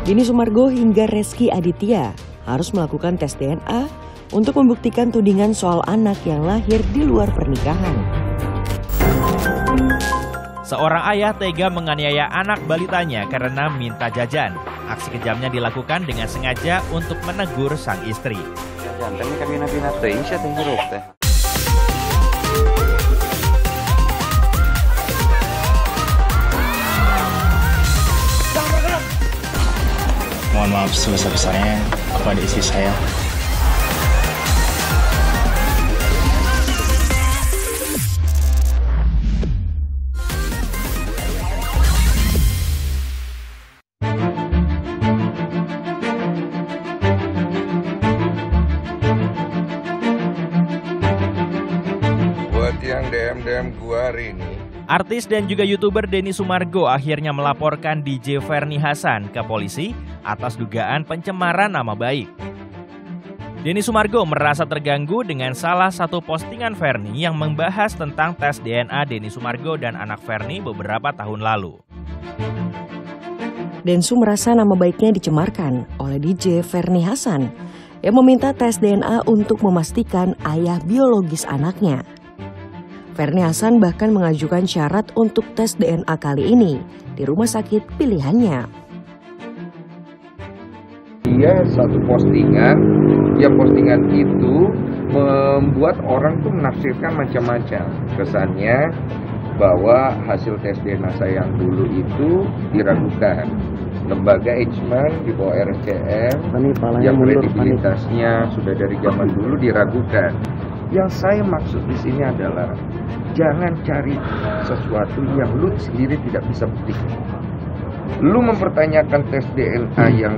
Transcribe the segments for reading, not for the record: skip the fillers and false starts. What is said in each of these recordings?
Denny Sumargo hingga Reski Aditya harus melakukan tes DNA untuk membuktikan tudingan soal anak yang lahir di luar pernikahan. Seorang ayah tega menganiaya anak balitanya karena minta jajan. Aksi kejamnya dilakukan dengan sengaja untuk menegur sang istri. Mohon maaf sebesar-besarnya kepada istri saya. Buat yang DM gua hari ini. Artis dan juga YouTuber Denny Sumargo akhirnya melaporkan DJ Ferny Hassan ke polisi atas dugaan pencemaran nama baik. Denny Sumargo merasa terganggu dengan salah satu postingan Ferny yang membahas tentang tes DNA Denny Sumargo dan anak Ferny beberapa tahun lalu. Densu merasa nama baiknya dicemarkan oleh DJ Ferny Hassan yang meminta tes DNA untuk memastikan ayah biologis anaknya. Ferny Hassan bahkan mengajukan syarat untuk tes DNA kali ini di rumah sakit pilihannya. Dia satu postingan, yang postingan itu membuat orang tuh menafsirkan macam-macam. Kesannya bahwa hasil tes DNA saya yang dulu itu diragukan. Lembaga Eijkman di bawah RSCM yang kredibilitasnya sudah dari zaman dulu diragukan. Yang saya maksud di sini adalah jangan cari sesuatu yang lu sendiri tidak bisa buktikan. Lu mempertanyakan tes DNA yang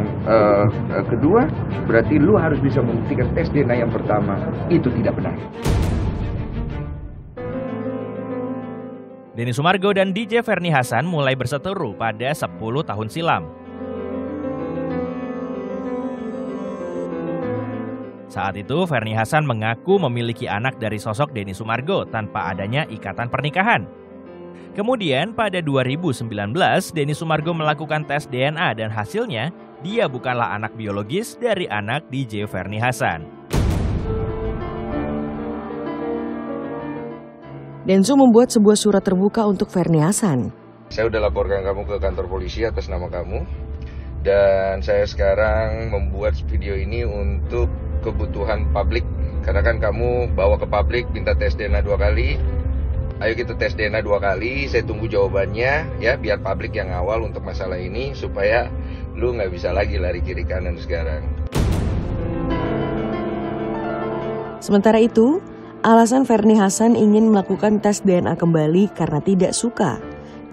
kedua, berarti lu harus bisa membuktikan tes DNA yang pertama itu tidak benar. Denny Sumargo dan DJ Ferny Hassan mulai berseteru pada 10 tahun silam. Saat itu, Ferny Hassan mengaku memiliki anak dari sosok Denny Sumargo tanpa adanya ikatan pernikahan. Kemudian pada 2019, Denny Sumargo melakukan tes DNA dan hasilnya dia bukanlah anak biologis dari anak DJ Ferny Hassan. Densu membuat sebuah surat terbuka untuk Ferny Hassan. Saya udah laporkan kamu ke kantor polisi atas nama kamu. Dan saya sekarang membuat video ini untuk kebutuhan publik. Karena kan kamu bawa ke publik minta tes DNA 2 kali. Ayo kita tes DNA 2 kali, saya tunggu jawabannya ya, biar publik yang awal untuk masalah ini supaya lu nggak bisa lagi lari kiri kanan sekarang. Sementara itu, alasan Ferny Hassan ingin melakukan tes DNA kembali karena tidak suka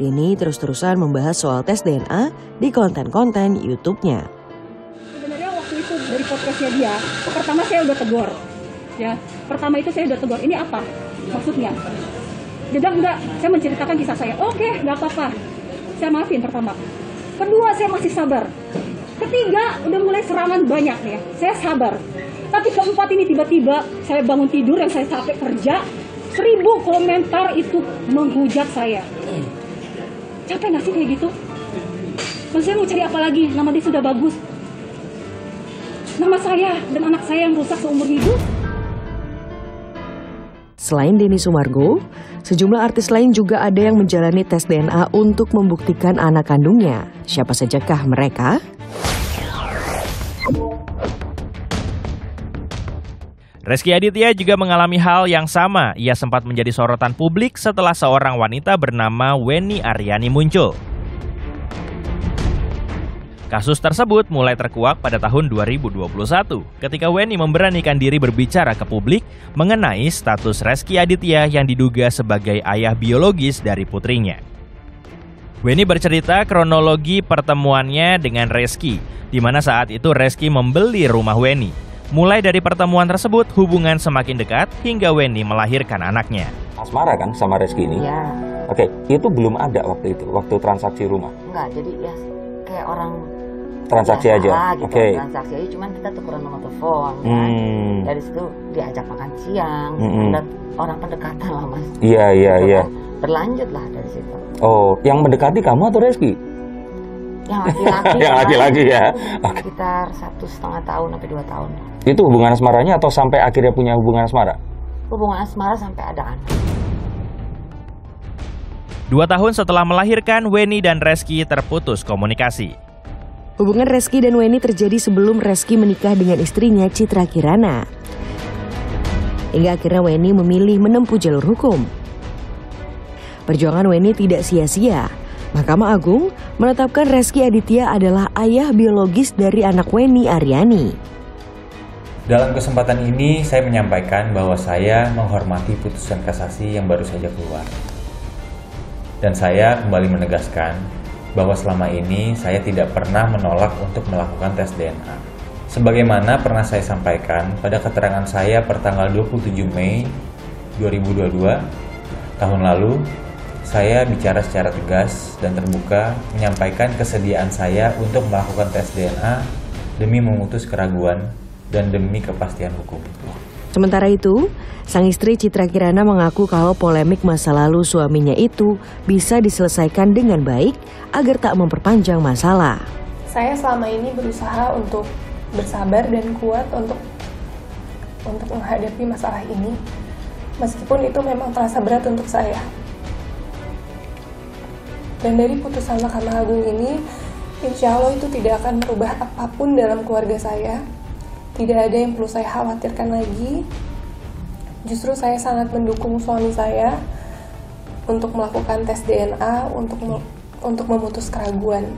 Denny terus-terusan membahas soal tes DNA di konten-konten YouTube-nya. Sebenarnya waktu itu dari podcastnya dia, pertama saya udah tegur. Ya, pertama itu saya udah tegur. Ini apa maksudnya? Dia bilang enggak, saya menceritakan kisah saya. Oke, nggak apa-apa. Saya maafin pertama. Kedua, saya masih sabar. Ketiga, udah mulai serangan banyak ya. Saya sabar. Tapi keempat ini tiba-tiba saya bangun tidur yang saya capek kerja, 1000 komentar itu menghujat saya. Capek nggak sih kayak gitu? Maksudnya mau cari apa lagi? Nama dia sudah bagus. Nama saya dan anak saya yang rusak seumur hidup. Selain Denny Sumargo, sejumlah artis lain juga ada yang menjalani tes DNA untuk membuktikan anak kandungnya. Siapa sajakah mereka? Reski Aditya juga mengalami hal yang sama. Ia sempat menjadi sorotan publik setelah seorang wanita bernama Wenny Aryani muncul. Kasus tersebut mulai terkuak pada tahun 2021 ketika Wenny memberanikan diri berbicara ke publik mengenai status Reski Aditya yang diduga sebagai ayah biologis dari putrinya. Wenny bercerita kronologi pertemuannya dengan Reski, di mana saat itu Reski membeli rumah Wenny. Mulai dari pertemuan tersebut, hubungan semakin dekat hingga Wenny melahirkan anaknya. Asmara kan sama Reski ini? Iya. Oke, itu belum ada waktu itu, waktu transaksi rumah? Enggak, jadi ya kayak orang transaksi aja? Gitu, Oke. transaksi aja, cuman kita tukeran nomor telepon kan. Dari situ diajak makan siang, dan orang pendekatan lah mas. Iya. Berlanjut lah dari situ. Oh, yang mendekati kamu atau Reski? Yang laki-laki. Yang laki-laki ya. Sekitar 1,5 tahun sampai 2 tahun. Itu hubungan asmaranya atau sampai akhirnya punya hubungan asmara? Hubungan asmara sampai ada anak. 2 tahun setelah melahirkan, Weni dan Reski terputus komunikasi. Hubungan Reski dan Weni terjadi sebelum Reski menikah dengan istrinya Citra Kirana. Hingga akhirnya Weni memilih menempuh jalur hukum. Perjuangan Weni tidak sia-sia. Mahkamah Agung menetapkan Reski Aditya adalah ayah biologis dari anak Weni Aryani. Dalam kesempatan ini saya menyampaikan bahwa saya menghormati putusan kasasi yang baru saja keluar. Dan saya kembali menegaskan bahwa selama ini saya tidak pernah menolak untuk melakukan tes DNA. Sebagaimana pernah saya sampaikan pada keterangan saya pertanggal 27 Mei 2022 tahun lalu, saya bicara secara tegas dan terbuka menyampaikan kesediaan saya untuk melakukan tes DNA demi memutus keraguan dan demi kepastian hukum. Sementara itu, sang istri Citra Kirana mengaku kalau polemik masa lalu suaminya itu bisa diselesaikan dengan baik agar tak memperpanjang masalah. Saya selama ini berusaha untuk bersabar dan kuat untuk menghadapi masalah ini, meskipun itu memang terasa berat untuk saya. Dan dari putusan Mahkamah Agung ini, insya Allah itu tidak akan merubah apapun dalam keluarga saya. Tidak ada yang perlu saya khawatirkan lagi. Justru saya sangat mendukung suami saya untuk melakukan tes DNA untuk memutus keraguan.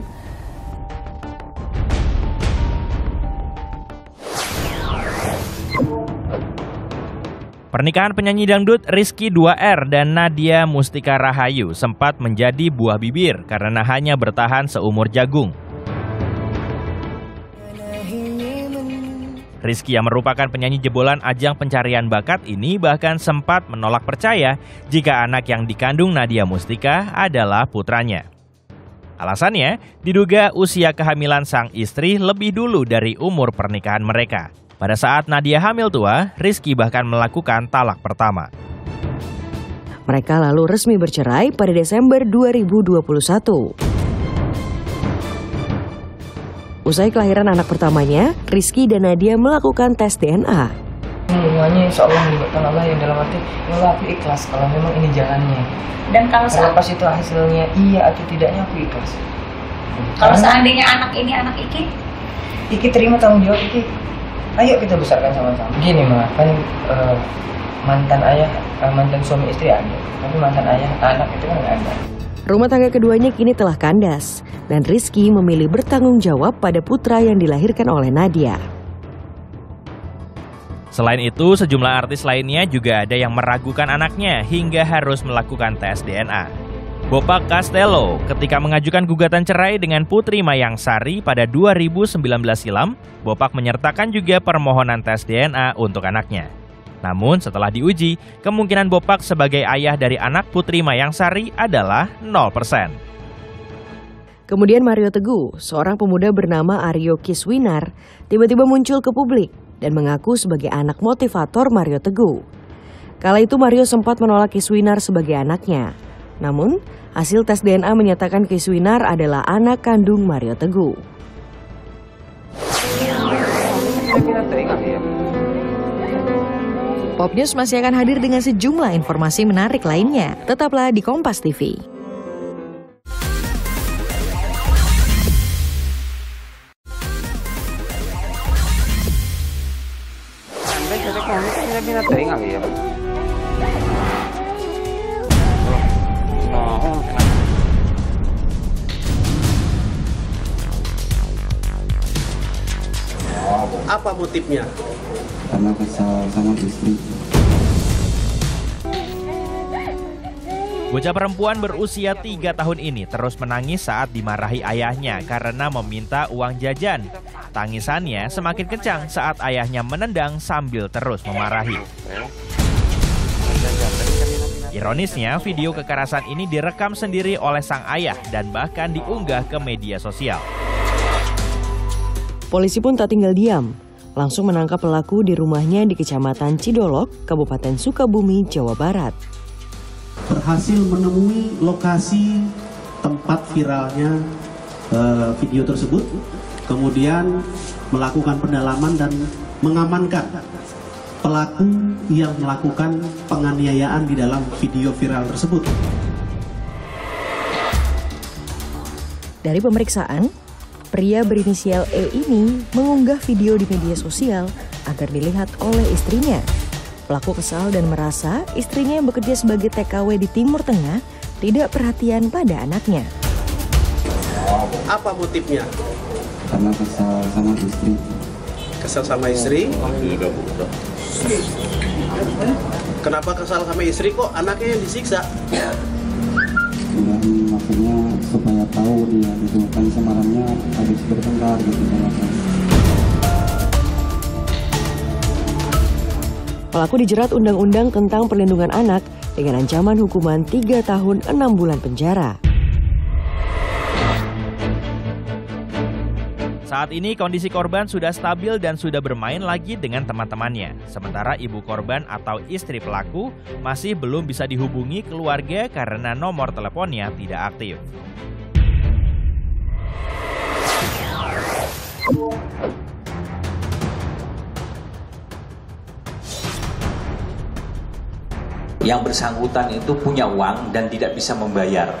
Pernikahan penyanyi dangdut Rizky 2R dan Nadia Mustika Rahayu sempat menjadi buah bibir karena hanya bertahan seumur jagung. Rizky yang merupakan penyanyi jebolan ajang pencarian bakat ini bahkan sempat menolak percaya jika anak yang dikandung Nadia Mustika adalah putranya. Alasannya, diduga usia kehamilan sang istri lebih dulu dari umur pernikahan mereka. Pada saat Nadia hamil tua, Rizky bahkan melakukan talak pertama. Mereka lalu resmi bercerai pada Desember 2021. Usai kelahiran anak pertamanya, Rizky dan Nadia melakukan tes DNA. Hubungannya insya Allah melibatkan Allah yang dalam arti Allah aku ikhlas kalau memang ini jalannya. Dan kalau pas itu hasilnya iya atau tidaknya aku ikhlas. Kalau seandainya anak ini anak Iki terima tanggung jawab Iki. Ayo kita besarkan sama-sama. Gini mah kan mantan suami istri ada, tapi mantan ayah anak itu kan nggak ada. Rumah tangga keduanya kini telah kandas dan Rizky memilih bertanggung jawab pada putra yang dilahirkan oleh Nadia. Selain itu, sejumlah artis lainnya juga ada yang meragukan anaknya hingga harus melakukan tes DNA. Bopak Castello ketika mengajukan gugatan cerai dengan Putri Mayang Sari pada 2019 silam, Bopak menyertakan juga permohonan tes DNA untuk anaknya. Namun setelah diuji, kemungkinan Bopak sebagai ayah dari anak Putri Mayang Sari adalah 0%. Kemudian Mario Teguh, seorang pemuda bernama Aryo Kiswinar, tiba-tiba muncul ke publik dan mengaku sebagai anak motivator Mario Teguh. Kala itu Mario sempat menolak Kiswinar sebagai anaknya. Namun, hasil tes DNA menyatakan Kiswinar adalah anak kandung Mario Teguh. Pop News masih akan hadir dengan sejumlah informasi menarik lainnya. Tetaplah di Kompas TV. Apa motifnya? Karena kesal sama istri. Bocah perempuan berusia 3 tahun ini terus menangis saat dimarahi ayahnya karena meminta uang jajan. Tangisannya semakin kencang saat ayahnya menendang sambil terus memarahi. Ironisnya, video kekerasan ini direkam sendiri oleh sang ayah dan bahkan diunggah ke media sosial. Polisi pun tak tinggal diam, langsung menangkap pelaku di rumahnya di Kecamatan Cidolok, Kabupaten Sukabumi, Jawa Barat. Berhasil menemui lokasi tempat viralnya video tersebut, kemudian melakukan pendalaman dan mengamankan pelaku yang melakukan penganiayaan di dalam video viral tersebut. Dari pemeriksaan, pria berinisial E ini mengunggah video di media sosial agar dilihat oleh istrinya. Pelaku kesal dan merasa istrinya yang bekerja sebagai TKW di Timur Tengah tidak perhatian pada anaknya. Apa motifnya? Karena kesal sama istri. Kesal sama istri? Kenapa kesal sama istri kok anaknya yang disiksa? Dan maksudnya supaya tahu dia gitu, kan semalamnya habis bertengkar gitu sama saya. Pelaku dijerat Undang-Undang tentang Perlindungan Anak dengan ancaman hukuman 3 tahun 6 bulan penjara. Saat ini kondisi korban sudah stabil dan sudah bermain lagi dengan teman-temannya. Sementara ibu korban atau istri pelaku masih belum bisa dihubungi keluarga karena nomor teleponnya tidak aktif. Yang bersangkutan itu punya uang dan tidak bisa membayar.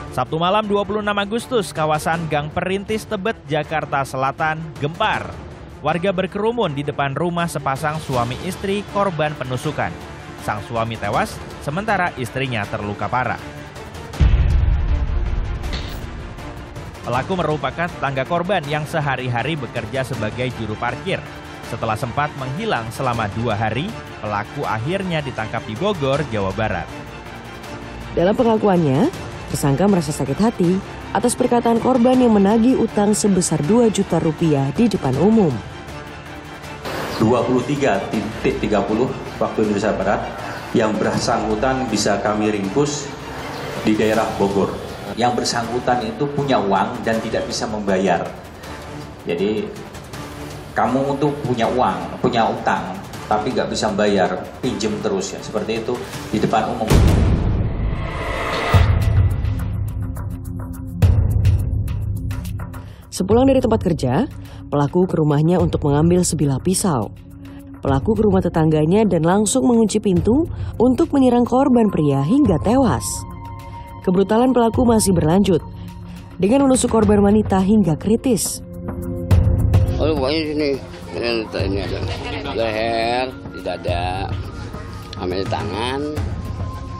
Sabtu malam 26 Agustus, kawasan Gang Perintis Tebet, Jakarta Selatan, gempar. Warga berkerumun di depan rumah sepasang suami istri korban penusukan. Sang suami tewas, sementara istrinya terluka parah. Pelaku merupakan tetangga korban yang sehari-hari bekerja sebagai juru parkir. Setelah sempat menghilang selama 2 hari, pelaku akhirnya ditangkap di Bogor, Jawa Barat. Dalam pengakuannya, tersangka merasa sakit hati atas perkataan korban yang menagih utang sebesar 2 juta rupiah di depan umum. 23.30 waktu Indonesia Barat, yang bersangkutan bisa kami ringkus di daerah Bogor. Yang bersangkutan itu punya uang dan tidak bisa membayar. Jadi kamu tuh punya uang, punya utang, tapi nggak bisa bayar, pinjem terus ya, seperti itu di depan umum. Sepulang dari tempat kerja, pelaku ke rumahnya untuk mengambil sebilah pisau. Pelaku ke rumah tetangganya dan langsung mengunci pintu untuk menyerang korban pria hingga tewas. Kebrutalan pelaku masih berlanjut dengan menusuk korban wanita hingga kritis. Oh, pokoknya ini ada leher, di dada, ambil tangan,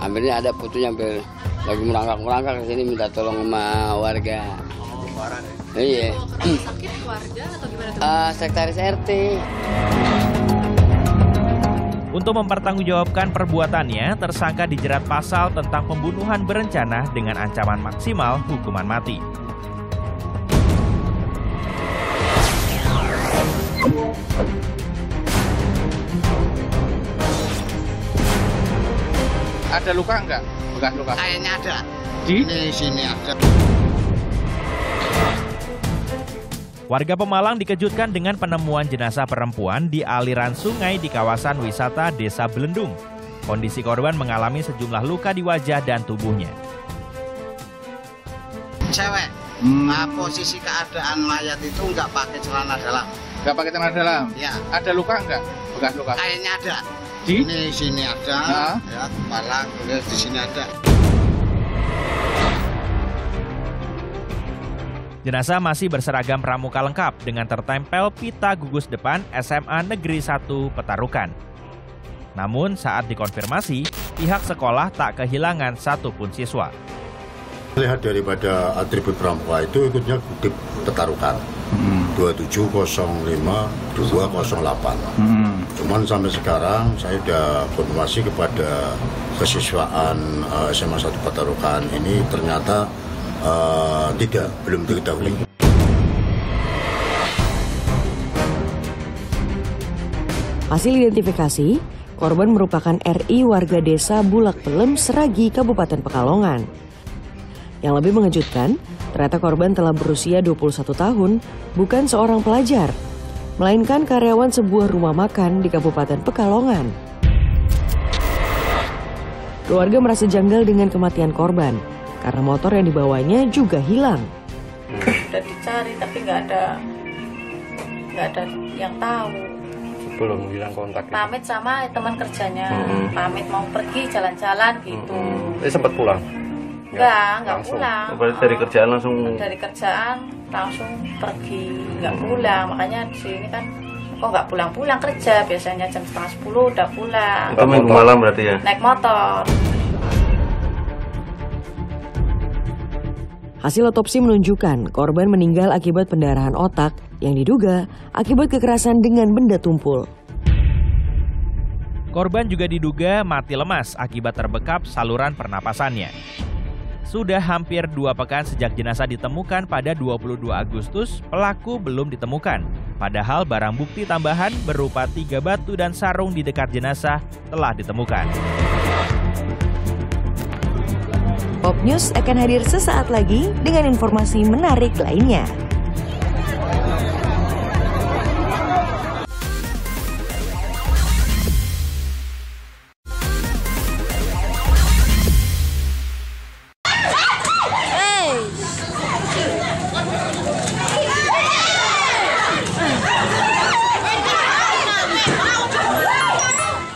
ambilnya ada putunya, hampir lagi merangkak ke sini minta tolong sama warga. Iya. Sakit keluarga atau gimana? Sekretaris RT. Untuk mempertanggungjawabkan perbuatannya, tersangka dijerat pasal tentang pembunuhan berencana dengan ancaman maksimal hukuman mati. Ada luka enggak? Bekas luka? Kayaknya ada. Di sini ada. Warga Pemalang dikejutkan dengan penemuan jenazah perempuan di aliran sungai di kawasan wisata Desa Belendung. Kondisi korban mengalami sejumlah luka di wajah dan tubuhnya. Cewek. Posisi keadaan mayat itu nggak pakai celana dalam. Nggak pakai celana dalam? Ya. Ada luka enggak? Bekas luka? Kayaknya ada. Di sini ada. Ya, kepala, di sini ada. Jenazah masih berseragam pramuka lengkap dengan tertempel pita gugus depan SMA Negeri 1 Petarukan. Namun saat dikonfirmasi, pihak sekolah tak kehilangan satupun siswa. Lihat daripada atribut pramuka itu ikutnya Gudip Petarukan 2705-208. Cuman sampai sekarang saya sudah konfirmasi kepada kesiswaan SMA 1 Petarukan ini ternyata belum diketahui. Hasil identifikasi, korban merupakan RI warga desa Bulak Pelem, Seragi, Kabupaten Pekalongan. Yang lebih mengejutkan, ternyata korban telah berusia 21 tahun, bukan seorang pelajar, melainkan karyawan sebuah rumah makan di Kabupaten Pekalongan. Keluarga merasa janggal dengan kematian korban karena motor yang dibawanya juga hilang. Udah dicari tapi nggak ada yang tahu. Belum bilang kontak. Pamit sama teman kerjanya, pamit mau pergi jalan-jalan gitu. Sempat pulang? Nggak pulang. Berarti dari kerjaan langsung? Dari kerjaan langsung pergi, nggak pulang. Makanya di sini kan kok nggak pulang-pulang kerja, biasanya jam 9:30 udah pulang. Itu minggu malam berarti ya? Naik motor. Hasil otopsi menunjukkan korban meninggal akibat pendarahan otak yang diduga akibat kekerasan dengan benda tumpul. Korban juga diduga mati lemas akibat terbekap saluran pernapasannya. Sudah hampir 2 pekan sejak jenazah ditemukan pada 22 Agustus, pelaku belum ditemukan. Padahal barang bukti tambahan berupa 3 batu dan sarung di dekat jenazah telah ditemukan. Pop News akan hadir sesaat lagi dengan informasi menarik lainnya.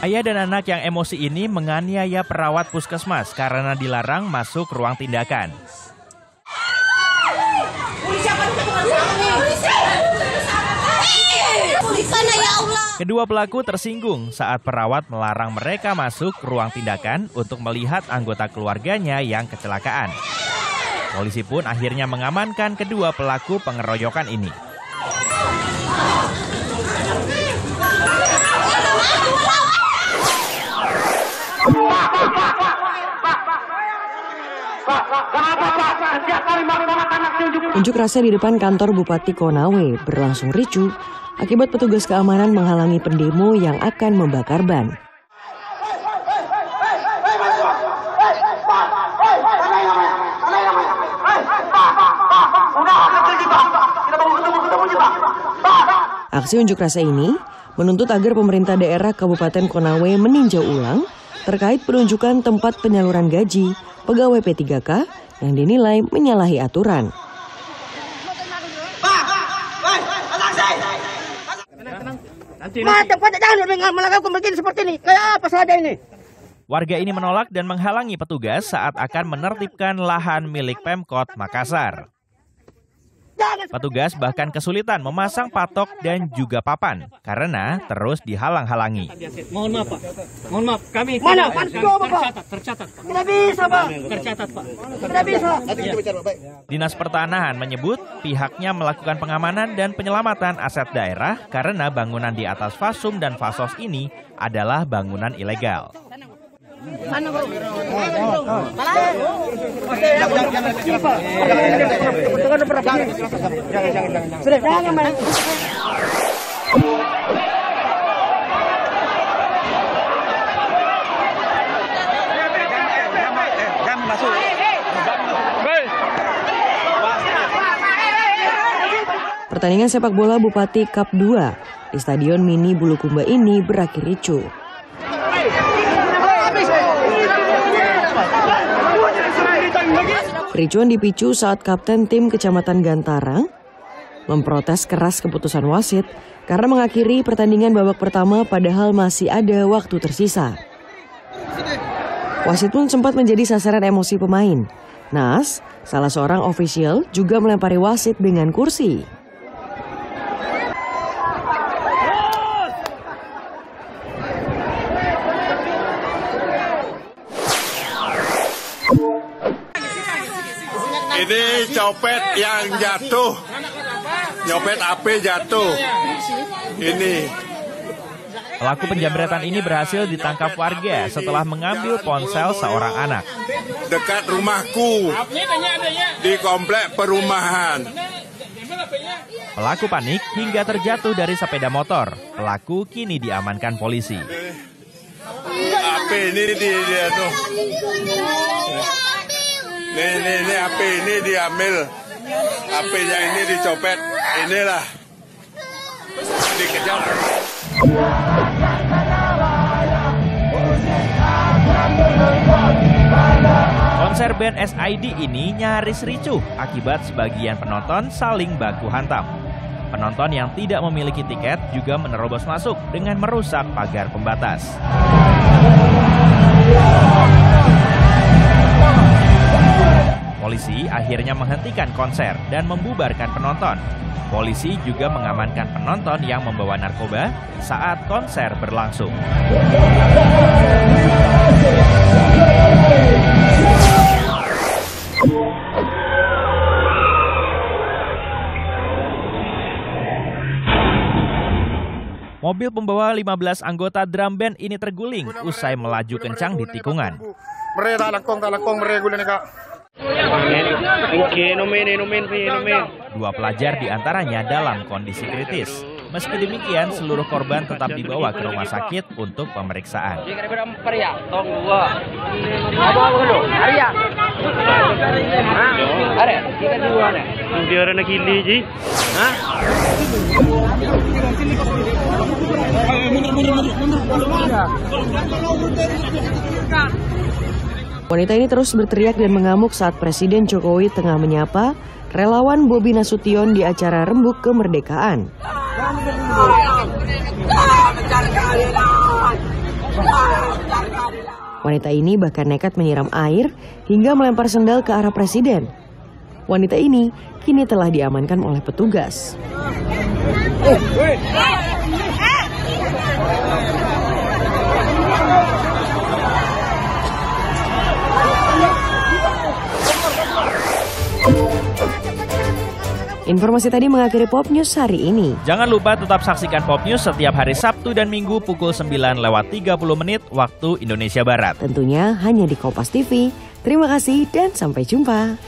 Ayah dan anak yang emosi ini menganiaya perawat puskesmas karena dilarang masuk ruang tindakan. Kedua pelaku tersinggung saat perawat melarang mereka masuk ruang tindakan untuk melihat anggota keluarganya yang kecelakaan. Polisi pun akhirnya mengamankan kedua pelaku pengeroyokan ini. Unjuk rasa di depan kantor Bupati Konawe berlangsung ricuh akibat petugas keamanan menghalangi pendemo yang akan membakar ban. Aksi unjuk rasa ini menuntut agar pemerintah daerah Kabupaten Konawe meninjau ulang terkait penunjukan tempat penyaluran gaji pegawai P3K yang dinilai menyalahi aturan. Jangan melakukan begini seperti ini. Kayak apa saja ini? Warga ini menolak dan menghalangi petugas saat akan menertibkan lahan milik Pemkot Makassar. Petugas bahkan kesulitan memasang patok dan juga papan karena terus dihalang-halangi. Mohon maaf, Pak. Mohon maaf, kami tercatat, Pak. Tidak bisa, Pak. Tercatat, Pak. Tidak bisa. Dinas Pertanahan menyebut pihaknya melakukan pengamanan dan penyelamatan aset daerah karena bangunan di atas fasum dan fasos ini adalah bangunan ilegal. Mana, Bro? Pertandingan sepak bola Bupati Cup 2 di Stadion Mini Bulukumba ini berakhir ricuh. Kericuan dipicu saat kapten tim Kecamatan Gantarang memprotes keras keputusan wasit karena mengakhiri pertandingan babak pertama padahal masih ada waktu tersisa. Wasit pun sempat menjadi sasaran emosi pemain. Nas, salah seorang ofisial, juga melempari wasit dengan kursi. Ini copet yang jatuh, nyopet HP jatuh. Ini. Pelaku penjamretan ini berhasil ditangkap warga setelah mengambil ponsel seorang anak. Dekat rumahku, di komplek perumahan. Pelaku panik hingga terjatuh dari sepeda motor. Pelaku kini diamankan polisi. HP ini dia tuh. Ini HP ini diambil, HP-nya ini dicopet, inilah dikejar. Konser band SID ini nyaris ricuh akibat sebagian penonton saling baku hantam. Penonton yang tidak memiliki tiket juga menerobos masuk dengan merusak pagar pembatas. Polisi akhirnya menghentikan konser dan membubarkan penonton. Polisi juga mengamankan penonton yang membawa narkoba saat konser berlangsung. Mobil pembawa 15 anggota drum band ini terguling usai melaju kencang di tikungan. Dua pelajar diantaranya dalam kondisi kritis. Meski demikian, seluruh korban tetap dibawa ke rumah sakit untuk pemeriksaan. Wanita ini terus berteriak dan mengamuk saat Presiden Jokowi tengah menyapa relawan Bobi Nasution di acara Rembuk Kemerdekaan. Wanita ini bahkan nekat menyiram air hingga melempar sendal ke arah Presiden. Wanita ini kini telah diamankan oleh petugas. Informasi tadi mengakhiri Pop News hari ini. Jangan lupa tetap saksikan Pop News setiap hari Sabtu dan Minggu pukul 9:30 waktu Indonesia Barat. Tentunya hanya di Kompas TV. Terima kasih dan sampai jumpa.